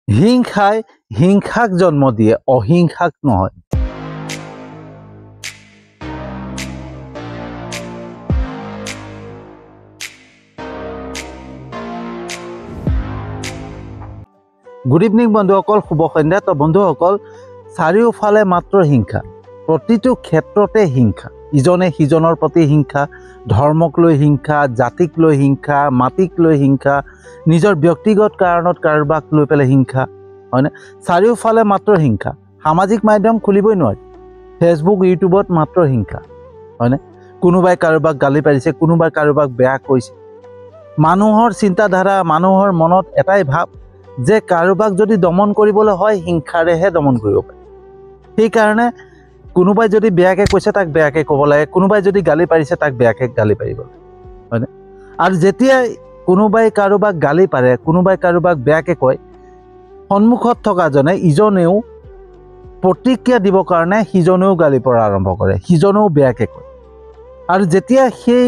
হিংসাই হিংসাক জন্ম দিয়ে, অহিংসাক নহয়। গুড ইভিনিং বন্ধুসকল, শুভ সন্ধ্যা। তো বন্ধুসকল, চাৰিওফালে মাত্ৰ হিংসা, প্ৰতিটো ক্ষেত্ৰতে হিংসা। ইজনে সিজনৰ প্ৰতি হিংসা, ধৰ্মক লৈ হিংসা, জাতিক লৈ হিংসা, মাটিক লৈ হিংসা, নিজৰ ব্যক্তিগত কাৰণত কাৰোবাক লৈ পেলাই হিংসা, হয়নে? চাৰিওফালে মাত্ৰ হিংসা। সামাজিক মাধ্যম খুলিবই নোৱাৰি, ফেচবুক ইউটিউবত মাত্ৰ হিংসা, হয়নে? কোনোবাই কাৰোবাক গালি পাৰিছে, কোনোবাই কাৰোবাক বেয়া কৈছে। মানুহৰ চিন্তাধাৰা, মানুহৰ মনত এটাই ভাৱ যে কাৰোবাক যদি দমন কৰিবলৈ হয়, হিংসাৰেহে দমন কৰিব পাৰি। সেইকাৰণে কোনোবাই যদি বেয়াকৈ কৈছে তাক বেয়াকৈ ক'ব লাগে, কোনোবাই যদি গালি পাৰিছে তাক বেয়াকৈ গালি পাৰিব লাগে, হয়নে? আৰু যেতিয়াই কোনোবাই কাৰোবাক গালি পাৰে, কোনোবাই কাৰোবাক বেয়াকৈ কয়, সন্মুখত থকাজনে ইজনেও প্ৰতিক্ৰিয়া দিবৰ কাৰণে সিজনেও গালি পৰা আৰম্ভ কৰে, সিজনেও বেয়াকৈ কয়। আৰু যেতিয়া সেই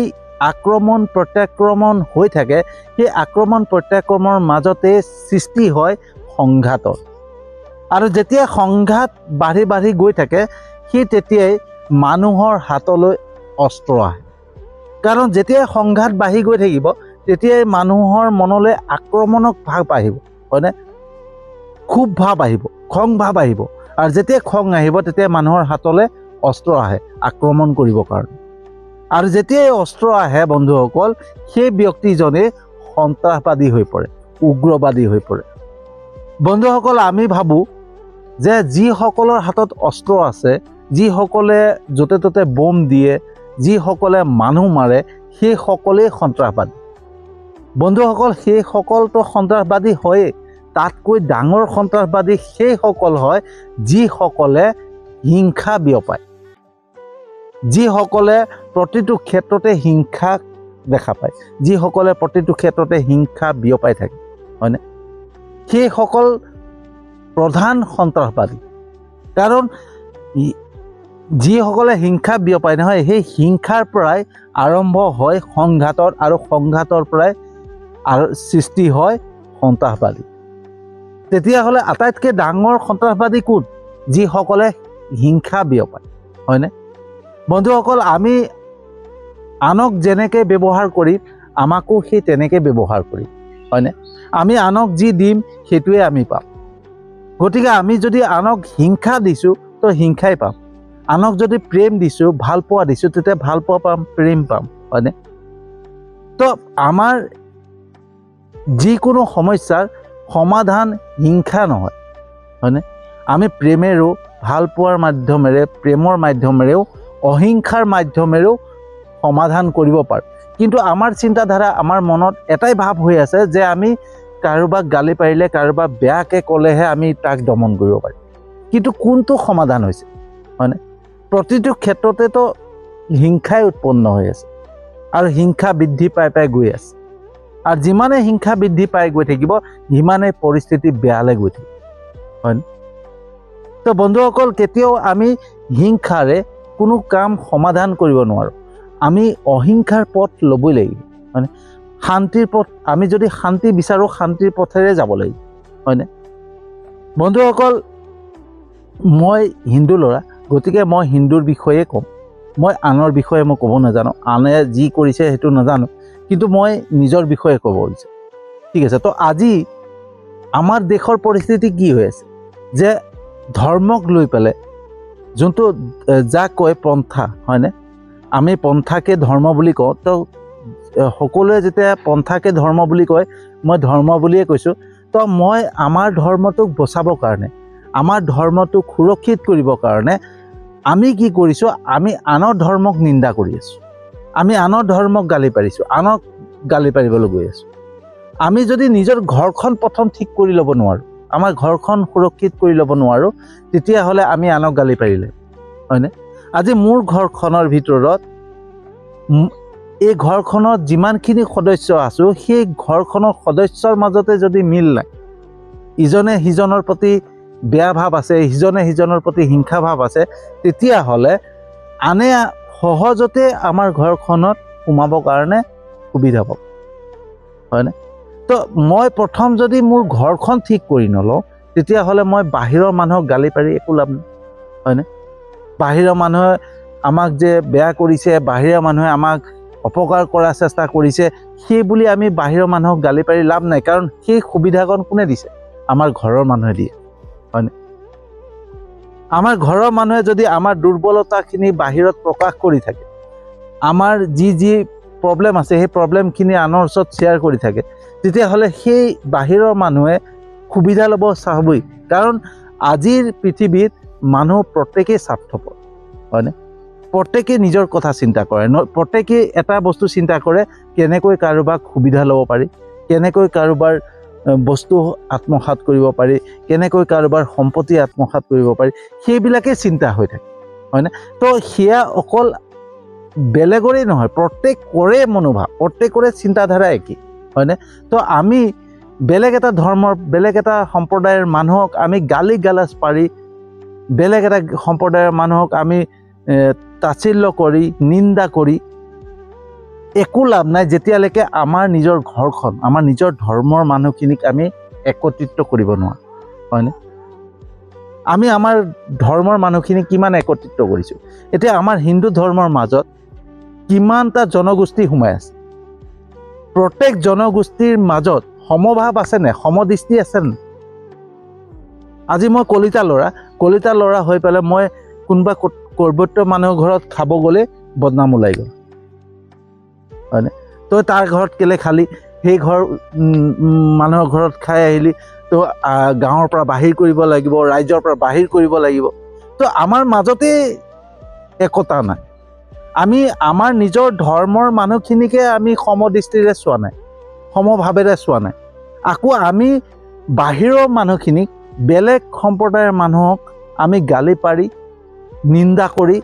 আক্ৰমণ প্ৰত্যাক্ৰমণ হৈ থাকে, সেই আক্ৰমণ প্ৰত্যাক্ৰমণৰ মাজতে সৃষ্টি হয় সংঘাতৰ। আৰু যেতিয়া সংঘাত বাঢ়ি বাঢ়ি গৈ থাকে, সেই তেতিয়াই মানুহৰ হাতলৈ অস্ত্ৰ আহে। কাৰণ যেতিয়াই সংঘাত বাঢ়ি গৈ থাকিব, তেতিয়াই মানুহৰ মনলৈ আক্ৰমণক ভাৱ আহিব, হয়নে? ক্ষোভ ভাৱ আহিব, খং ভাৱ আহিব। আৰু যেতিয়া খং আহিব, তেতিয়া মানুহৰ হাতলৈ অস্ত্ৰ আহে আক্ৰমণ কৰিবৰ কাৰণে। আৰু যেতিয়াই অস্ত্ৰ আহে বন্ধুসকল, সেই ব্যক্তিজনে সন্ত্ৰাসবাদী হৈ পৰে, উগ্ৰবাদী হৈ পৰে। বন্ধুসকল, আমি ভাবোঁ যে যিসকলৰ হাতত অস্ত্ৰ আছে, যিসকলে য'তে ত'তে বোম দিয়ে, যিসকলে মানুহ মাৰে, সেইসকলেই সন্ত্ৰাসবাদী। বন্ধুসকল, সেইসকলতো সন্ত্ৰাসবাদী হয়েই। তাতকৈ ডাঙৰ সন্ত্ৰাসবাদী সেইসকল হয় যিসকলে হিংসা বিয়পায়, যিসকলে প্ৰতিটো ক্ষেত্ৰতে হিংসা দেখা পায়, যিসকলে প্ৰতিটো ক্ষেত্ৰতে হিংসা বিয়পাই থাকে, হয়নে? সেইসকল প্ৰধান সন্ত্ৰাসবাদী। কাৰণ যিসকলে হিংসা বিয়পায় নহয়, সেই হিংসাৰ পৰাই আৰম্ভ হয় সংঘাতৰ, আৰু সংঘাতৰ পৰাই সৃষ্টি হয় সন্ত্ৰাসবাদী। তেতিয়াহ'লে আটাইতকৈ ডাঙৰ সন্ত্ৰাসবাদী কোন? যিসকলে হিংসা বিয়পায়, হয়নে? বন্ধুসকল, আমি আনক যেনেকৈ ব্যৱহাৰ কৰিম, আমাকো সেই তেনেকৈ ব্যৱহাৰ কৰিম, হয়নে? আমি আনক যি দিম, সেইটোৱে আমি পাম। গতিকে আমি যদি আনক হিংসা দিছোঁ, তো হিংসাই পাম। আনক যদি প্ৰেম দিছোঁ, ভাল পোৱা দিছোঁ, তেতিয়া ভাল পোৱা পাম, প্ৰেম পাম, হয়নে? তো আমাৰ যিকোনো সমস্যাৰ সমাধান হিংসা নহয়, হয়নে? আমি প্ৰেমেৰেও, ভাল পোৱাৰ মাধ্যমেৰে, প্ৰেমৰ মাধ্যমেৰেও, অহিংসাৰ মাধ্যমেৰেও সমাধান কৰিব পাৰোঁ। কিন্তু আমাৰ চিন্তাধাৰা, আমাৰ মনত এটাই ভাৱ হৈ আছে যে আমি কাৰোবাক গালি পাৰিলে, কাৰোবাক বেয়াকৈ ক'লেহে আমি তাক দমন কৰিব পাৰিম। কিন্তু কোনটো সমাধান হৈছে, হয়নে? প্ৰতিটো ক্ষেত্ৰতেতো হিংসাই উৎপন্ন হৈ আছে, আৰু হিংসা বৃদ্ধি পাই পাই গৈ আছে। আৰু যিমানে হিংসা বৃদ্ধি পাই গৈ থাকিব, সিমানেই পৰিস্থিতি বেয়ালৈ গৈ থাকিব, হয়নে? তো বন্ধুসকল, কেতিয়াও আমি হিংসাৰে কোনো কাম সমাধান কৰিব নোৱাৰোঁ। আমি অহিংসাৰ পথ ল'বই লাগিব, হয়নে? শান্তিৰ পথ, আমি যদি শান্তি বিচাৰোঁ, শান্তিৰ পথেৰে যাব লাগিব, হয়নে? বন্ধুসকল, মই হিন্দু ল'ৰা, গতিকে মই হিন্দুৰ বিষয়ে ক'ম। মই আনৰ বিষয়ে মই ক'ব নাজানো, আনে যি কৰিছে সেইটো নাজানো, কিন্তু মই নিজৰ বিষয়ে ক'ব বিচাৰোঁ, ঠিক আছে? তো আজি আমাৰ দেশৰ পৰিস্থিতি কি হৈ আছে, যে ধৰ্মক লৈ পেলাই যোনটো যাক কয় পন্থা, হয়নে? আমি পন্থাকে ধৰ্ম বুলি কওঁ। তো সকলোৱে যেতিয়া পন্থাকে ধৰ্ম বুলি কয়, মই ধৰ্ম বুলিয়ে কৈছোঁ। তো মই আমাৰ ধৰ্মটোক বচাবৰ কাৰণে, আমাৰ ধৰ্মটোক সুৰক্ষিত কৰিবৰ কাৰণে আমি কি কৰিছোঁ? আমি আনৰ ধৰ্মক নিন্দা কৰি আছোঁ, আমি আনৰ ধৰ্মক গালি পাৰিছোঁ, আনক গালি পাৰিবলৈ গৈ আছোঁ। আমি যদি নিজৰ ঘৰখন প্ৰথম ঠিক কৰি ল'ব নোৱাৰোঁ, আমাৰ ঘৰখন সুৰক্ষিত কৰি ল'ব নোৱাৰোঁ, তেতিয়াহ'লে আমি আনক গালি পাৰিলে, হয়নে? আজি মোৰ ঘৰখনৰ ভিতৰত, এই ঘৰখনত যিমানখিনি সদস্য আছোঁ, সেই ঘৰখনৰ সদস্যৰ মাজতে যদি মিল নাই, ইজনে সিজনৰ প্ৰতি বেয়া ভাৱ আছে, সিজনে সিজনৰ প্ৰতি হিংসা ভাৱ আছে, তেতিয়াহ'লে আনে সহজতে আমাৰ ঘৰখনত সোমাবৰ কাৰণে সুবিধা পাব, হয়নে? তো মই প্ৰথম যদি মোৰ ঘৰখন ঠিক কৰি নলওঁ তেতিয়াহ'লে মই বাহিৰৰ মানুহক গালি পাৰি একো লাভ নাই, হয়নে? বাহিৰৰ মানুহে আমাক যে বেয়া কৰিছে, বাহিৰৰ মানুহে আমাক অপকাৰ কৰাৰ চেষ্টা কৰিছে, সেই বুলি আমি বাহিৰৰ মানুহক গালি পাৰি লাভ নাই। কাৰণ সেই সুবিধাকণ কোনে দিছে? আমাৰ ঘৰৰ মানুহে দিয়ে, হয়নে? আমাৰ ঘৰৰ মানুহে যদি আমাৰ দুৰ্বলতাখিনি বাহিৰত প্ৰকাশ কৰি থাকে, আমাৰ যি প্ৰব্লেম আছে সেই প্ৰব্লেমখিনি আনৰ ওচৰত শ্বেয়াৰ কৰি থাকে, তেতিয়াহ'লে সেই বাহিৰৰ মানুহে সুবিধা ল'ব স্বাভাৱিক। কাৰণ আজিৰ পৃথিৱীত মানুহ প্ৰত্যেকেই স্বাৰ্থপৰ, হয়নে? প্ৰত্যেকেই নিজৰ কথা চিন্তা কৰে, প্ৰত্যেকেই এটা বস্তু চিন্তা কৰে, কেনেকৈ কাৰোবাক সুবিধা ল'ব পাৰি, কেনেকৈ কাৰোবাৰ বস্তু আত্মসাৎ কৰিব পাৰি, কেনেকৈ কাৰোবাৰ সম্পত্তি আত্মসাৎ কৰিব পাৰি, সেইবিলাকেই চিন্তা হৈ থাকে, হয়নে? তো সেয়া অকল বেলেগৰে নহয়, প্ৰত্যেকৰে মনোভাৱ, প্ৰত্যেকৰে চিন্তাধাৰা একেই, হয়নে? তো আমি বেলেগ এটা ধৰ্মৰ, বেলেগ এটা সম্প্ৰদায়ৰ মানুহক আমি গালি গালাজ পাৰি, বেলেগ এটা সম্প্ৰদায়ৰ মানুহক আমি তাচ্ছিল্য কৰি, নিন্দা কৰি একো লাভ নাই, যেতিয়ালৈকে আমাৰ নিজৰ ঘৰখন, আমাৰ নিজৰ ধৰ্মৰ মানুহখিনিক আমি একত্ৰিত কৰিব নোৱাৰোঁ, হয়নে? আমি আমাৰ ধৰ্মৰ মানুহখিনিক কিমান একত্ৰিত কৰিছোঁ? এতিয়া আমাৰ হিন্দু ধৰ্মৰ মাজত কিমানটা জনগোষ্ঠী সোমাই আছে? প্ৰত্যেক জনগোষ্ঠীৰ মাজত সমভাৱ আছেনে? সমদৃষ্টি আছেনে? আজি মই কলিতা ল'ৰা হৈ পেলাই মই কোনোবা কৈৱৰ্ত মানুহৰ ঘৰত খাব গ'লে বদনাম ওলাই গ'ল, হয়নে? তই তাৰ ঘৰত কেলে খালি, সেই ঘৰ মানুহৰ ঘৰত খাই আহিলি, তো গাঁৱৰ পৰা বাহিৰ কৰিব লাগিব, ৰাইজৰ পৰা বাহিৰ কৰিব লাগিব। তো আমাৰ মাজতে একতা নাই। আমি আমাৰ নিজৰ ধৰ্মৰ মানুহখিনিকে আমি সমদৃষ্টিৰে চোৱা নাই, সমভাৱেৰে চোৱা নাই। আকৌ আমি বাহিৰৰ মানুহখিনিক, বেলেগ সম্প্ৰদায়ৰ মানুহক আমি গালি পাৰি, নিন্দা কৰি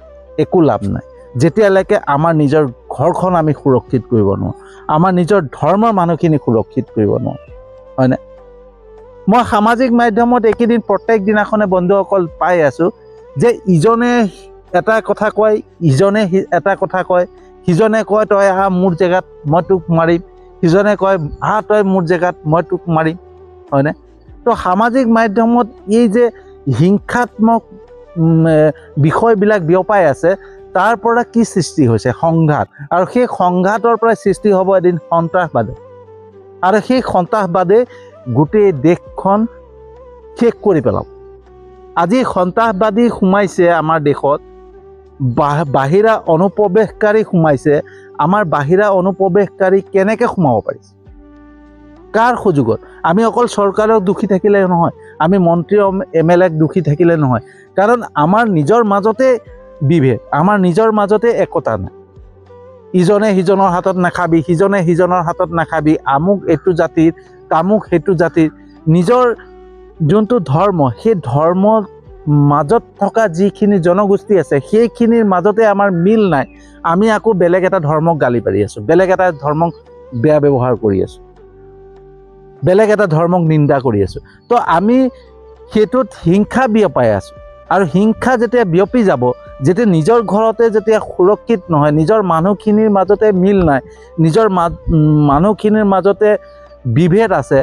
একো লাভ নাই, যেতিয়ালৈকে আমাৰ নিজৰ ঘৰখন আমি সুৰক্ষিত কৰিব নোৱাৰোঁ, আমাৰ নিজৰ ধৰ্মৰ মানুহখিনি সুৰক্ষিত কৰিব নোৱাৰোঁ, হয়নে? মই সামাজিক মাধ্যমত এইকেইদিন প্ৰত্যেক দিনাখনে বন্ধুসকল পাই আছোঁ যে ইজনে এটা কথা কয়, ইজনে এটা কথা কয়, সিজনে কয় তই আহ মোৰ জেগাত মই তোক মাৰিম, সিজনে কয় আহ তই মোৰ জেগাত মই তোক মাৰিম, হয়নে? তো সামাজিক মাধ্যমত এই যে হিংসাত্মক বিষয়বিলাক বিয়পাই আছে, তাৰ পৰা কি সৃষ্টি হৈছে? সংঘাত। আৰু সেই সংঘাতৰ পৰাই সৃষ্টি হ'ব এদিন সন্ত্ৰাসবাদ, আৰু সেই সন্ত্ৰাসবাদে গোটেই দেশখন শেষ কৰি পেলাব। আজি সন্ত্ৰাসবাদী সোমাইছে আমাৰ দেশত, বাহিৰা অনুপ্ৰৱেশকাৰী সোমাইছে। আমাৰ বাহিৰা অনুপ্ৰৱেশকাৰী কেনেকৈ সোমাব পাৰিছে? কাৰ সুযোগত? আমি অকল চৰকাৰক দোষী থাকিলে নহয়, আমি মন্ত্ৰী MLAক দোষী থাকিলে নহয়, কাৰণ আমাৰ নিজৰ মাজতে বিভেদ, আমাৰ নিজৰ মাজতে একতা নাই। ইজনে সিজনৰ হাতত নাখাবি, সিজনে সিজনৰ হাতত নাখাবি, আমুক এইটো জাতিৰ, তামুক সেইটো জাতিৰ। নিজৰ যোনটো ধৰ্ম, সেই ধৰ্মৰ মাজত থকা যিখিনি জনগোষ্ঠী আছে, সেইখিনিৰ মাজতে আমাৰ মিল নাই। আমি আকৌ বেলেগ এটা ধৰ্মক গালি পাৰি আছোঁ, বেলেগ এটা ধৰ্মক বেয়া ব্যৱহাৰ কৰি আছোঁ, বেলেগ এটা ধৰ্মক নিন্দা কৰি আছোঁ। তো আমি সেইটোত হিংসা বিয়পাই আছোঁ। আৰু হিংসা যেতিয়া বিয়পি যাব, যেতিয়া নিজৰ ঘৰতে যেতিয়া সুৰক্ষিত নহয়, নিজৰ মানুহখিনিৰ মাজতে মিল নাই, নিজৰ মানুহখিনিৰ মাজতে বিভেদ আছে,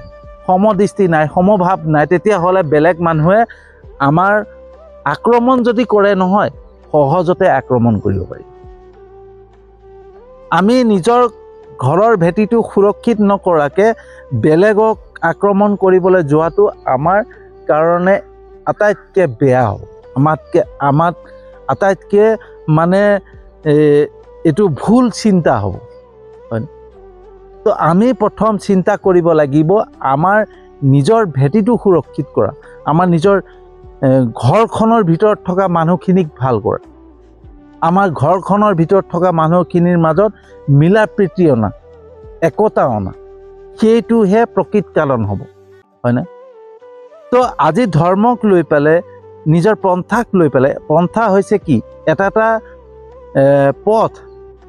সমদৃষ্টি নাই, সমভাৱ নাই, তেতিয়াহ'লে বেলেগ মানুহে আমাৰ আক্ৰমণ যদি কৰে নহয়, সহজতে আক্ৰমণ কৰিব পাৰি। আমি নিজৰ ঘৰৰ ভেটিটো সুৰক্ষিত নকৰাকৈ বেলেগক আক্ৰমণ কৰিবলৈ যোৱাটো আমাৰ কাৰণে আটাইতকৈ বেয়া হ'ব, আমাৰ আটাইতকৈ মানে এইটো ভুল চিন্তা হ'ব, হয়। তো আমি প্ৰথম চিন্তা কৰিব লাগিব আমাৰ নিজৰ ভেটিটো সুৰক্ষিত কৰা, আমাৰ নিজৰ ঘৰখনৰ ভিতৰত থকা মানুহখিনিক ভাল কৰা, আমাৰ ঘৰখনৰ ভিতৰত থকা মানুহখিনিৰ মাজত মিলা প্ৰীতি অনা, একতা অনা, সেইটোহে প্ৰকৃত কালন হ'ব, হয়নে? তো আজি ধৰ্মক লৈ পেলাই, নিজৰ পন্থাক লৈ পেলাই, পন্থা হৈছে কি? এটা পথ,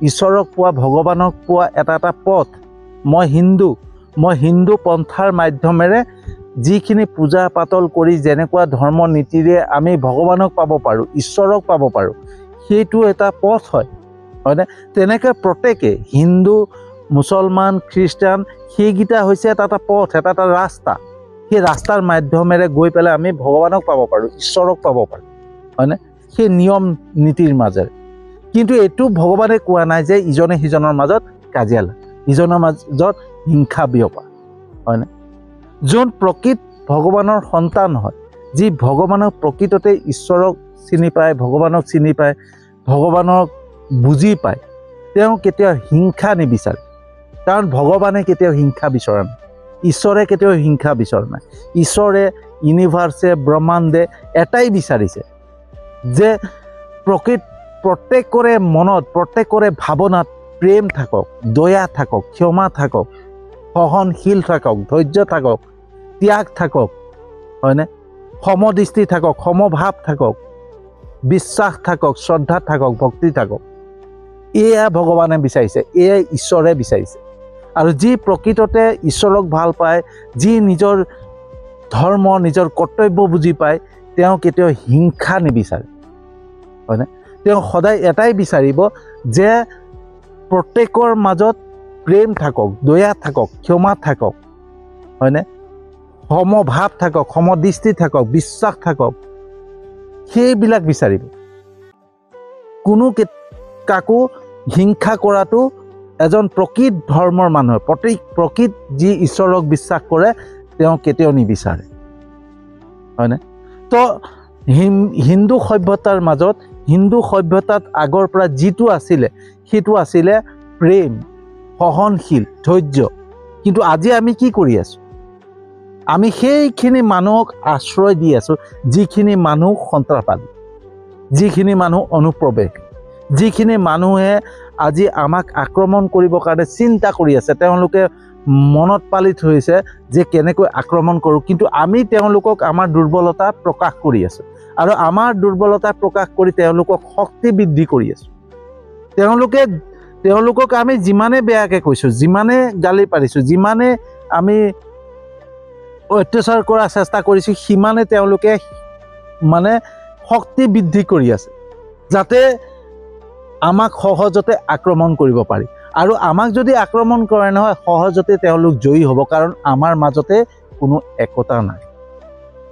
ঈশ্বৰক পোৱা, ভগৱানক পোৱা এটা পথ। মই হিন্দু পন্থাৰ মাধ্যমেৰে যিখিনি পূজা পাতল কৰি যেনেকুৱা ধৰ্ম নীতিৰে আমি ভগৱানক পাব পাৰোঁ, ঈশ্বৰক পাব পাৰোঁ, সেইটো এটা পথ হয়, হয়নে? তেনেকৈ প্ৰত্যেকে হিন্দু মুছলমান খ্ৰীষ্টান সেইকেইটা হৈছে এটা পথ, এটা ৰাস্তা। সেই ৰাস্তাৰ মাধ্যমেৰে গৈ পেলাই আমি ভগৱানক পাব পাৰোঁ, ঈশ্বৰক পাব পাৰোঁ, হয়নে? সেই নিয়ম নীতিৰ মাজেৰে। কিন্তু এইটো ভগৱানে কোৱা নাই যে ইজনে সিজনৰ মাজত কাজিয়া লাগে, ইজনৰ মাজত হিংসা বিয়পা, হয়নে? যোন প্ৰকৃত ভগৱানৰ সন্তান হয়, যি ভগৱানক প্ৰকৃততে ঈশ্বৰক চিনি পায়, ভগৱানক চিনি পায়, ভগৱানক বুজি পায়, তেওঁ কেতিয়াও হিংসা নিবিচাৰে। কাৰণ ভগৱানে কেতিয়াও হিংসা বিচৰা নাই, ঈশ্বৰে কেতিয়াও হিংসা বিচৰা নাই। ঈশ্বৰে, ইউনিভাৰ্ছে, ব্ৰহ্মাণ্ডে এটাই বিচাৰিছে যে প্ৰত্যেকৰে মনত, প্ৰত্যেকৰে ভাৱনাত প্ৰেম থাকক, দয়া থাকক, ক্ষমা থাকক, সহনশীল থাকক, ধৈৰ্য থাকক, ত্যাগ থাকক, হয়নে? সমদৃষ্টি থাকক, সমভাৱ থাকক, বিশ্বাস থাকক, শ্ৰদ্ধা থাকক, ভক্তি থাকক। এয়া ভগৱানে বিচাৰিছে, এয়াই ঈশ্বৰে বিচাৰিছে। আৰু যি প্ৰকৃততে ঈশ্বৰক ভাল পায়, যি নিজৰ ধৰ্ম, নিজৰ কৰ্তব্য বুজি পায়, তেওঁ কেতিয়াও হিংসা নিবিচাৰে, হয়নে? তেওঁ সদায় এটাই বিচাৰিব যে প্ৰত্যেকৰ মাজত প্ৰেম থাকক, দয়া থাকক, ক্ষমা থাকক, হয়নে? সমভাৱ থাকক, সমদৃষ্টি থাকক, বিশ্বাস থাকক, সেইবিলাক বিচাৰিব। কোনো কাকো হিংসা কৰাটো এজন প্ৰকৃত ধৰ্মৰ মানুহে, প্ৰকৃত যি ঈশ্বৰক বিশ্বাস কৰে, তেওঁ কেতিয়াও নিবিচাৰে, হয়নে? তো হিন্দু সভ্যতাৰ মাজত, হিন্দু সভ্যতাত আগৰ পৰা যিটো আছিলে সেইটো আছিলে প্ৰেম, সহনশীল, ধৈৰ্য। কিন্তু আজি আমি কি কৰি আছোঁ? আমি সেইখিনি মানুহক আশ্ৰয় দি আছোঁ, যিখিনি মানুহ সন্ত্ৰাসবাদী, যিখিনি মানুহ অনুপ্ৰৱেশ, যিখিনি মানুহে আজি আমাক আক্ৰমণ কৰিবৰ কাৰণে চিন্তা কৰি আছে। তেওঁলোকে মনত পালি থৈছে যে কেনেকৈ আক্ৰমণ কৰোঁ, কিন্তু আমি তেওঁলোকক আমাৰ দুৰ্বলতা প্ৰকাশ কৰি আছোঁ। আৰু আমাৰ দুৰ্বলতা প্ৰকাশ কৰি তেওঁলোকক শক্তি বৃদ্ধি কৰি আছোঁ। তেওঁলোকক আমি যিমানে বেয়াকৈ কৈছোঁ, যিমানে গালি পাৰিছোঁ, যিমানে আমি অত্যাচাৰ কৰাৰ চেষ্টা কৰিছোঁ, সিমানে তেওঁলোকে মানে শক্তি বৃদ্ধি কৰি আছে, যাতে আমাক সহজতে আক্ৰমণ কৰিব পাৰি। আৰু আমাক যদি আক্ৰমণ কৰে নহয়, সহজতে তেওঁলোক জয়ী হ'ব। কাৰণ আমাৰ মাজতে কোনো একতা নাই,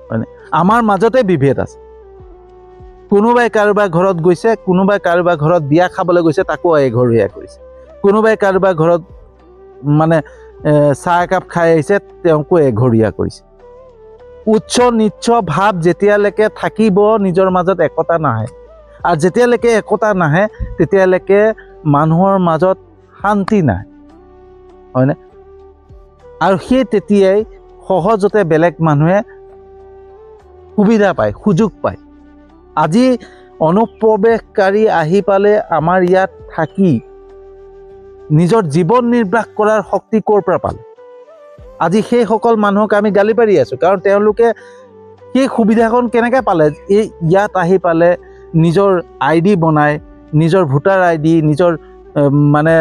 হয়নে? আমাৰ মাজতে বিভেদ আছে। কোনোবাই কাৰোবাৰ ঘৰত গৈছে, কোনোবাই কাৰোবাৰ ঘৰত বিয়া খাবলৈ গৈছে, তাকো এঘৰীয়া কৰিছে। কোনোবাই কাৰোবাৰ ঘৰত মানে চাহ একাপ খাই আহিছে, তেওঁকো এঘৰীয়া কৰিছে। উচ্চ নিচ্চ ভাৱ যেতিয়ালৈকে থাকিব, নিজৰ মাজত একতা নাহে। আৰু যেতিয়ালৈকে একতা নাহে, তেতিয়ালৈকে মানুহৰ মাজত শান্তি নাই, হয়নে? আৰু সেই তেতিয়াই সহজতে বেলেগ মানুহে সুবিধা পায়, সুযোগ পায়। আজি অনুপ্ৰৱেশকাৰী আহি পালে আমাৰ ইয়াত থাকি নিজৰ জীৱন নিৰ্বাহ কৰাৰ শক্তি ক'ৰ পৰা পালে? আজি সেইসকল মানুহক আমি গালি পাৰি আছোঁ। কাৰণ তেওঁলোকে সেই সুবিধাখন কেনেকৈ পালে? ইয়াত আহি পালে নিজৰ ID বনাই, নিজৰ ভোটাৰ ID, নিজৰ মানে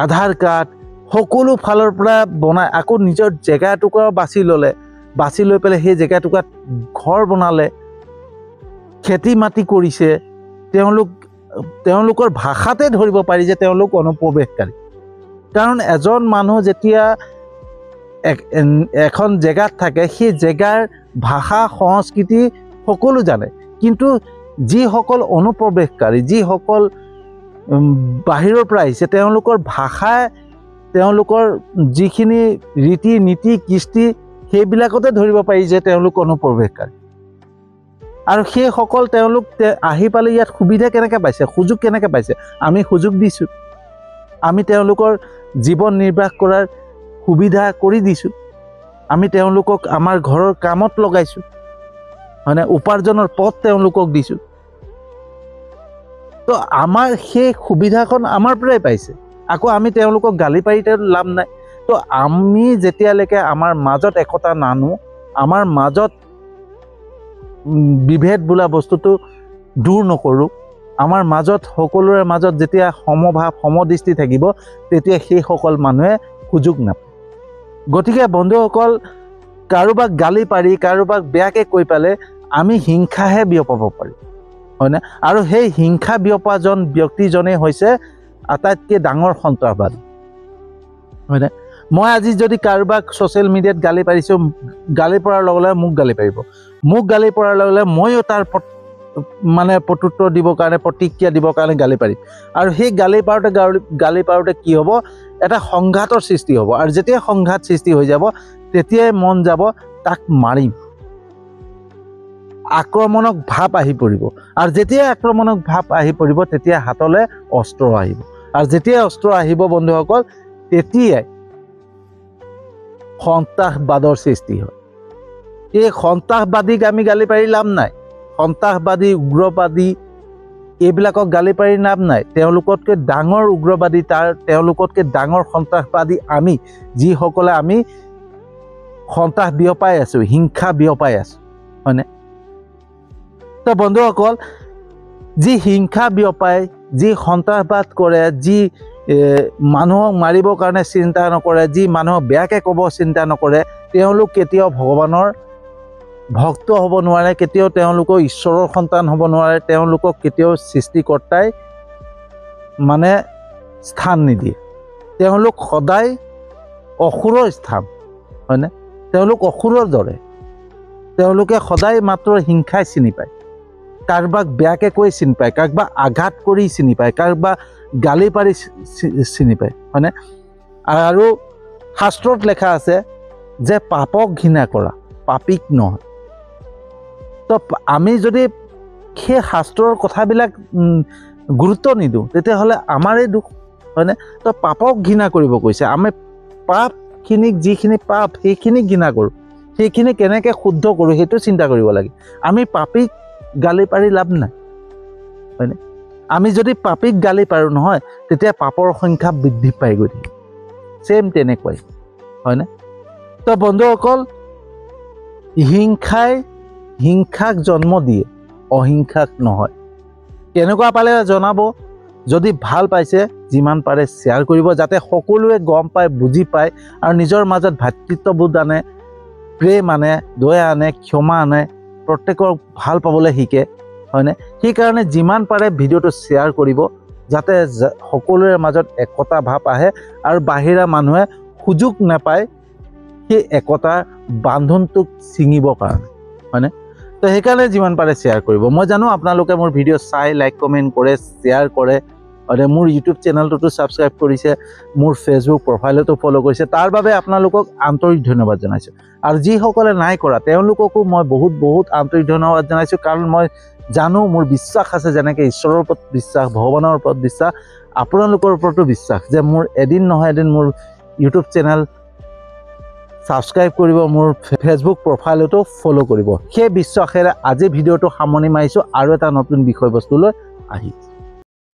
আধাৰ কাৰ্ড, সকলো ফালৰ পৰা বনাই আকৌ নিজৰ জেগা এটুকুৰা বাছি ল'লে। বাছি লৈ পেলাই সেই জেগা টুকুৰাত ঘৰ বনালে, খেতি মাটি কৰিছে। তেওঁলোকৰ ভাষাতে ধৰিব পাৰি যে তেওঁলোক অনুপ্ৰৱেশকাৰী। কাৰণ এজন মানুহ যেতিয়া এখন জেগাত থাকে, সেই জেগাৰ ভাষা, সংস্কৃতি সকলো জানে। কিন্তু যিসকল অনুপ্ৰৱেশকাৰী, যিসকল বাহিৰৰ পৰা আহিছে, তেওঁলোকৰ ভাষাই, তেওঁলোকৰ যিখিনি ৰীতি নীতি কৃষ্টি, সেইবিলাকতে ধৰিব পাৰি যে তেওঁলোক অনুপ্ৰৱেশকাৰী। আৰু সেইসকল তেওঁলোক আহি পালে ইয়াত সুবিধা কেনেকৈ পাইছে, সুযোগ কেনেকৈ পাইছে? আমি সুযোগ দিছোঁ, আমি তেওঁলোকৰ জীৱন নিৰ্বাহ কৰাৰ সুবিধা কৰি দিছোঁ, আমি তেওঁলোকক আমাৰ ঘৰৰ কামত লগাইছোঁ, হয়নে? উপাৰ্জনৰ পথ তেওঁলোকক দিছোঁ। তো আমাৰ সেই সুবিধাখন আমাৰ পৰাই পাইছে। আকৌ আমি তেওঁলোকক গালি পাৰি লাভ নাই। তো আমি যেতিয়ালৈকে আমাৰ মাজত একতা নানো, আমাৰ মাজত বিভেদ বোলা বস্তুটো দূৰ নকৰোঁ, আমাৰ মাজত সকলোৰে মাজত যেতিয়া সমভাৱ, সমদৃষ্টি থাকিব, তেতিয়া সেইসকল মানুহে সুযোগ নাপায়। গতিকে বন্ধুসকল, কাৰোবাক গালি পাৰি, কাৰোবাক বেয়াকৈ কৈ পেলাই আমি হিংসাহে বিয়পাব পাৰি, হয়নে? আৰু সেই হিংসা বিয়পাজন ব্যক্তিজনেই হৈছে আটাইতকৈ ডাঙৰ সন্ত্ৰাসবাদী। হয়নে মই আজি যদি কাৰোবাক ছ'চিয়েল মিডিয়াত গালি পাৰিছোঁ গালি পৰাৰ লগে লগে মোক গালি পাৰিব মোক গালি পৰাৰ লগে লগে ময়ো তাৰ মানে প্ৰত্যুত্তৰ দিবৰ কাৰণে প্ৰতিক্ৰিয়া দিবৰ কাৰণে গালি পাৰিম আৰু সেই গালি পাৰোঁতে কি হ'ব এটা সংঘাতৰ সৃষ্টি হ'ব আৰু যেতিয়া সংঘাত সৃষ্টি হৈ যাব তেতিয়াই মন যাব তাক মাৰিম আক্ৰমণক ভাৱ আহি পৰিব আৰু যেতিয়া আক্ৰমণক ভাৱ আহি পৰিব তেতিয়া হাতলৈ অস্ত্ৰ আহিব আৰু যেতিয়া অস্ত্ৰ আহিব বন্ধুসকল তেতিয়াই সন্ত্ৰাসবাদৰ সৃষ্টি হয় এই সন্ত্ৰাসবাদীক আমি গালি পাৰি লাভ নাই সন্ত্ৰাসবাদী উগ্ৰবাদী এইবিলাকক গালি পাৰি লাভ নাই তেওঁলোকতকৈ ডাঙৰ উগ্ৰবাদী তেওঁলোকতকৈ ডাঙৰ সন্ত্ৰাসবাদী আমি যিসকলে আমি সন্ত্ৰাস বিয়পাই আছোঁ হিংসা বিয়পাই আছোঁ হয়নে তো বন্ধুসকল যি হিংসা বিয়পায় যি সন্ত্ৰাসবাদ কৰে যি মানুহক মাৰিবৰ কাৰণে চিন্তা নকৰে যি মানুহক বেয়াকৈ ক'ব চিন্তা নকৰে তেওঁলোক কেতিয়াও ভগৱানৰ ভক্ত হ'ব নোৱাৰে কেতিয়াও তেওঁলোকৰ ঈশ্বৰৰ সন্তান হ'ব নোৱাৰে তেওঁলোকক কেতিয়াও সৃষ্টিকৰ্তাই মানে স্থান নিদিয়ে তেওঁলোক সদায় অসুৰৰ স্থান হয়নে তেওঁলোক অসুৰৰ দৰে তেওঁলোকে সদায় মাত্ৰ হিংসাই চিনি পায় কাৰোবাক বেয়াকৈ কৈ চিনি পায় কাৰোবাক আঘাত কৰি চিনি পায় কাৰোবাক গালি পাৰি চিনি পায় হয়নে আৰু শাস্ত্ৰত লেখা আছে যে পাপক ঘৃণা কৰা পাপীক নহয় তো আমি যদি সেই শাস্ত্ৰৰ কথাবিলাক গুৰুত্ব নিদিওঁ তেতিয়াহ'লে আমাৰেই দুখ হয়নে তো পাপক ঘৃণা কৰিব কৈছে আমি পাপখিনিক যিখিনি পাপ সেইখিনিক ঘৃণা কৰোঁ সেইখিনি কেনেকৈ শুদ্ধ কৰোঁ সেইটো চিন্তা কৰিব লাগে আমি পাপীক গালি পাৰি লাভ নাই হয়নে আমি যদি পাপীক গালি পাৰোঁ নহয় তেতিয়া পাপৰ সংখ্যা বৃদ্ধি পাই গৈ থাকে ছেম তেনেকুৱাই হয়নে তো বন্ধুসকল হিংসাক জন্ম দিয়ে অহিংসাক নহয় কেনেকুৱা পালে জনাব যদি ভাল পাইছে যিমান পাৰে শ্বেয়াৰ কৰিব যাতে সকলোৱে গম পায় বুজি পায় আৰু নিজৰ মাজত ভাতৃত্ববোধ আনে প্ৰেম আনে দয়া আনে ক্ষমা আনে প্ৰত্যেকৰ ভাল পাবলৈ শিকে হয়নে সেইকাৰণে যিমান পাৰে ভিডিঅ'টো শ্বেয়াৰ কৰিব যাতে সকলোৰে মাজত একতা ভাৱ আহে আৰু বাহিৰা মানুহে সুযোগ নাপায় সেই একতাৰ বান্ধোনটোক ছিঙিবৰ কাৰণে হয়নে তো সেইকাৰণে যিমান পাৰে শ্বেয়াৰ কৰিব মই জানো আপোনালোকে মোৰ ভিডিঅ' চাই লাইক কমেণ্ট কৰে শ্বেয়াৰ কৰে আৰু মোৰ ইউটিউব চেনেলটোতো ছাবস্ক্ৰাইব কৰিছে মোৰ ফেচবুক প্ৰফাইলতো ফ'ল' কৰিছে তাৰ বাবে আপোনালোকক আন্তৰিক ধন্যবাদ জনাইছোঁ আৰু যিসকলে নাই কৰা তেওঁলোককো মই বহুত আন্তৰিক ধন্যবাদ জনাইছোঁ কাৰণ মই জানো মোৰ বিশ্বাস আছে যেনেকৈ ঈশ্বৰৰ ওপৰত বিশ্বাস ভগৱানৰ ওপৰত বিশ্বাস আপোনালোকৰ ওপৰতো বিশ্বাস যে মোৰ এদিন নহয় এদিন মোৰ ইউটিউব চেনেল ছাবস্ক্ৰাইব কৰিব মোৰ ফেচবুক প্ৰফাইলতো ফ'ল' কৰিব সেই বিশ্বাসেৰে আজি ভিডিঅ'টো সামৰণি মাৰিছোঁ আৰু এটা নতুন বিষয়বস্তুলৈ আহিছোঁ